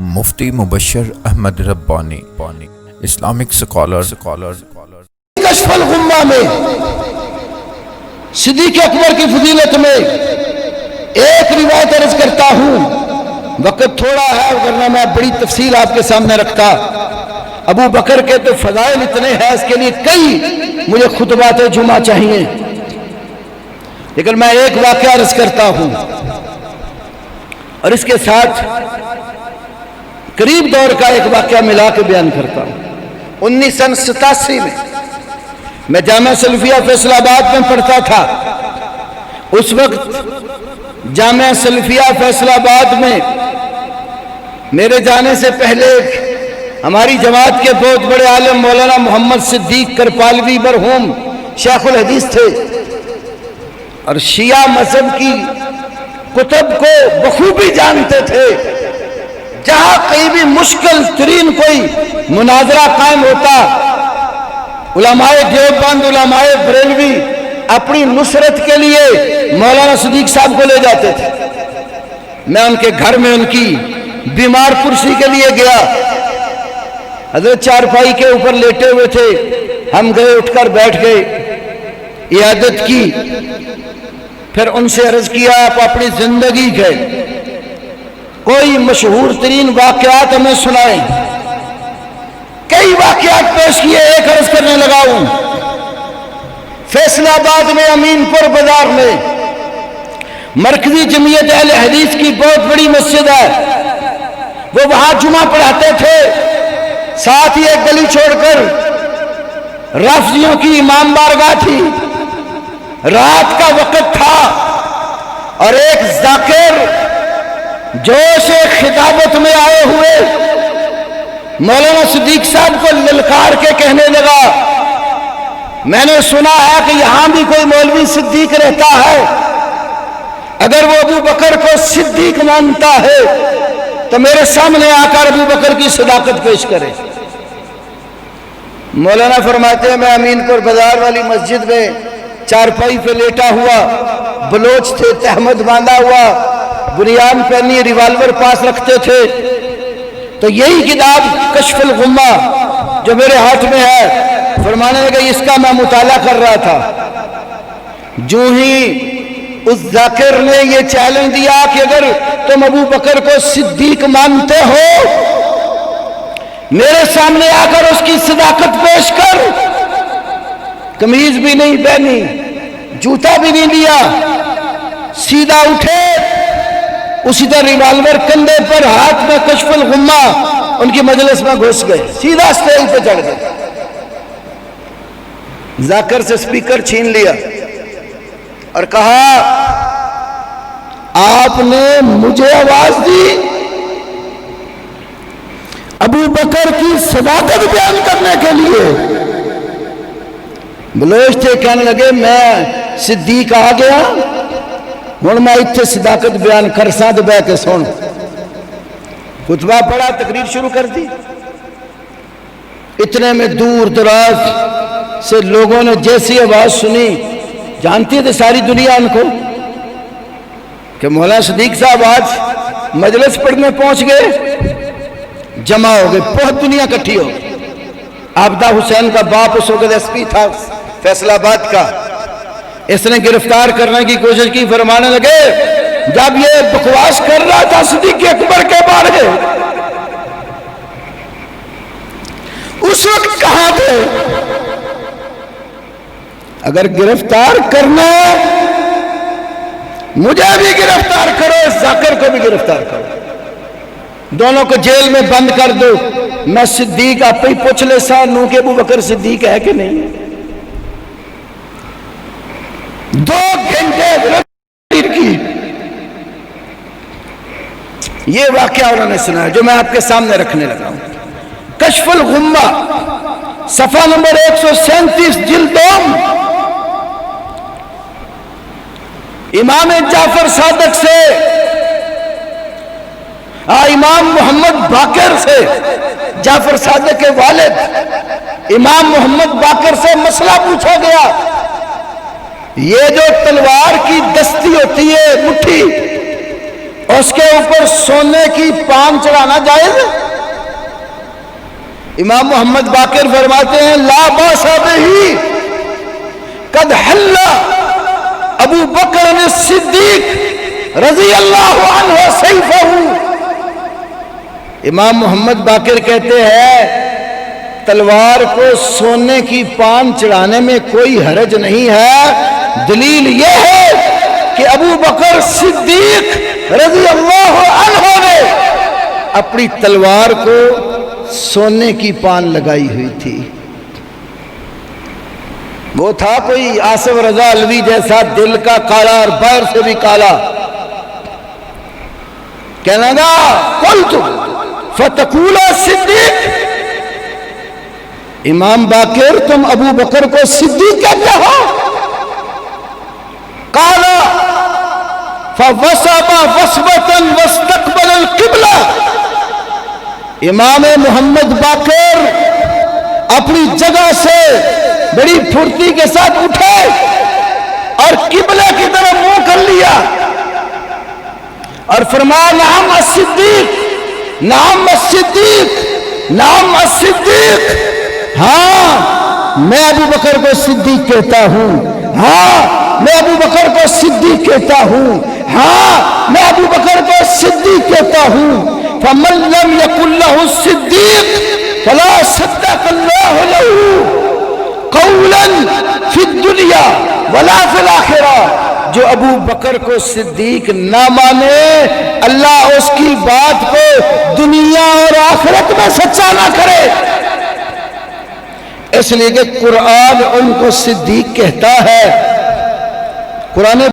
مفتی مبشر احمد ربانی Islamic scholar کشف الغمہ میں صدیق اکبر کی فضیلت میں ایک روایت عرض کرتا ہوں، وقت تھوڑا ہے ورنہ میں بڑی تفصیل آپ کے سامنے رکھتا۔ ابو بکر کے تو فضائل اتنے ہیں، اس کے لیے کئی مجھے خطبات جمعہ چاہیے، لیکن میں ایک واقعہ عرض کرتا ہوں اور اس کے ساتھ قریب دور کا ایک واقعہ ملا کے بیان کرتا ہوں۔ 1987 میں جامعہ سلفیہ فیصل آباد میں پڑھتا تھا۔ اس وقت جامعہ سلفیہ فیصل آباد میں میرے جانے سے پہلے ہماری جماعت کے بہت بڑے عالم مولانا محمد صدیق کرپالوی مرحوم شیخ الحدیث تھے، اور شیعہ مذہب کی کتب کو بخوبی جانتے تھے۔ جہاں کہیں بھی مشکل ترین کوئی مناظرہ قائم ہوتا، علماء دیوبند، علماء بریلوی اپنی نصرت کے لیے مولانا صدیق صاحب کو لے جاتے تھے۔ میں ان کے گھر میں ان کی بیمار پرسی کے لیے گیا۔ حضرت چارپائی کے اوپر لیٹے ہوئے تھے، ہم گئے، اٹھ کر بیٹھ گئے، عیادت کی، پھر ان سے عرض کیا آپ اپنی زندگی کے کوئی مشہور ترین واقعات ہمیں سنائیں۔ کئی واقعات پیش کیے، ایک عرض کرنے لگا ہوں۔ فیصل آباد میں امین پور بازار میں مرکزی جمعیت اہل حدیث کی بہت بڑی مسجد ہے، وہ وہاں جمعہ پڑھاتے تھے۔ ساتھ ہی ایک گلی چھوڑ کر رافضیوں کی امام بارگاہ تھی۔ رات کا وقت تھا اور ایک ذاکر جوش خطابت میں آئے ہوئے مولانا صدیق صاحب کو للکار کے کہنے لگا، میں نے سنا ہے کہ یہاں بھی کوئی مولوی صدیق رہتا ہے، اگر وہ ابو بکر کو صدیق مانتا ہے تو میرے سامنے آ کر ابو بکر کی صداقت پیش کرے۔ مولانا فرماتے ہیں میں امین پور بازار والی مسجد میں چارپائی پہ لیٹا ہوا، بلوچ تھے، تہمد باندھا ہوا، بنیان پہنی، ریوالور پاس رکھتے تھے، تو یہی کتاب کشف الغمہ جو میرے ہاتھ میں ہے، فرمانے لگے اس کا میں مطالعہ کر رہا تھا۔ جو ہی اس ذاکر نے یہ چیلنج دیا کہ اگر تم ابو بکر کو صدیق مانتے ہو، میرے سامنے آ کر اس کی صداقت پیش کر۔ قمیض بھی نہیں پہنی، جوتا بھی نہیں لیا، سیدھا اٹھے، اسی طرح ریوالور کندھے پر، ہاتھ میں کشف الغمہ، ان کی مجلس میں گھس گئے، سیدھا سٹیج پہ چڑھ گئے۔ ذاکر سے سپیکر چھین لیا اور کہا آپ نے مجھے آواز دی ابو بکر کی صداقت بیان کرنے کے لیے؟ بلوچ تھے، کہنے لگے میں صدیق آ گیا، ہوں میں اتنے صداقت بیان کر سا تو بہ کے سن۔ خطبہ پڑھا، تقریر شروع کر دی۔ اتنے میں دور دراز سے لوگوں نے جیسی آواز سنی، جانتی تھے ساری دنیا ان کو کہ مولانا صدیق صاحب آج مجلس پڑھنے پہنچ گئے، جمع ہو گئے، بہت دنیا کٹھی ہو گئی۔ عابدہ حسین کا باپ اس وقت ایس پی تھا فیصل آباد کا، اس نے گرفتار کرنے کی کوشش کی۔ فرمانے لگے جب یہ بکواس کر رہا تھا صدیق اکبر کے بارے اس وقت کہاں تھے؟ اگر گرفتار کرنا مجھے بھی گرفتار کرو، اس ذاکر کو بھی گرفتار کرو، دونوں کو جیل میں بند کر دو، میں صدیق آپ ہی پوچھ لے سا نو کہ ابو بکر صدیق ہے کہ نہیں۔ 2 گھنٹے کی یہ واقعہ انہوں نے سنا ہے جو میں آپ کے سامنے رکھنے لگا ہوں۔ کشف الغمہ صفحہ نمبر 137 جلد 2، امام جعفر صادق سے امام محمد باقر سے، جعفر صادق کے والد امام محمد باقر سے مسئلہ پوچھا گیا، یہ جو تلوار کی دستی ہوتی ہے، مٹھی، اس کے اوپر سونے کی پان چڑھانا جائز ہے؟ امام محمد باقر فرماتے ہیں لا باس بہ قد حل ابو بکر الصدیق رضی اللہ عنہ سیفہ۔ امام محمد باقر کہتے ہیں تلوار کو سونے کی پان چڑھانے میں کوئی حرج نہیں ہے، دلیل یہ ہے کہ ابو بکر صدیق رضی اللہ عنہ نے اپنی تلوار کو سونے کی پان لگائی ہوئی تھی۔ وہ تھا کوئی آصف رضا علوی جیسا دل کا کالا اور باہر سے بھی کالا، کہنا گا قلت فتقول صدیق، امام باقر تم ابو بکر کو صدیق کہتے ہو؟ قال فوسب وسبة واستقبل القبلہ، امام محمد باقر اپنی جگہ سے بڑی پھرتی کے ساتھ اٹھے اور قبلہ کی طرف منہ کر لیا اور فرمایا نعم الصدیق، نعم الصدیق، نعم الصدیق، ہاں میں ابو بکر کو صدیق کہتا ہوں، ہاں میں ابو بکر کو صدیق کہتا ہوں، ہاں میں ابو بکر کو صدیق کہتا ہوں۔ فمن لم يكن له الصدیق فلا صدق اللہ له قولا فی الدنیا ولا فی الآخرہ، جو ابو بکر کو صدیق نہ مانے اللہ اس کی بات کو دنیا اور آخرت میں سچا نہ کرے۔ اس لیے کہ قرآن ان کو صدیق کہتا ہے۔ قرآن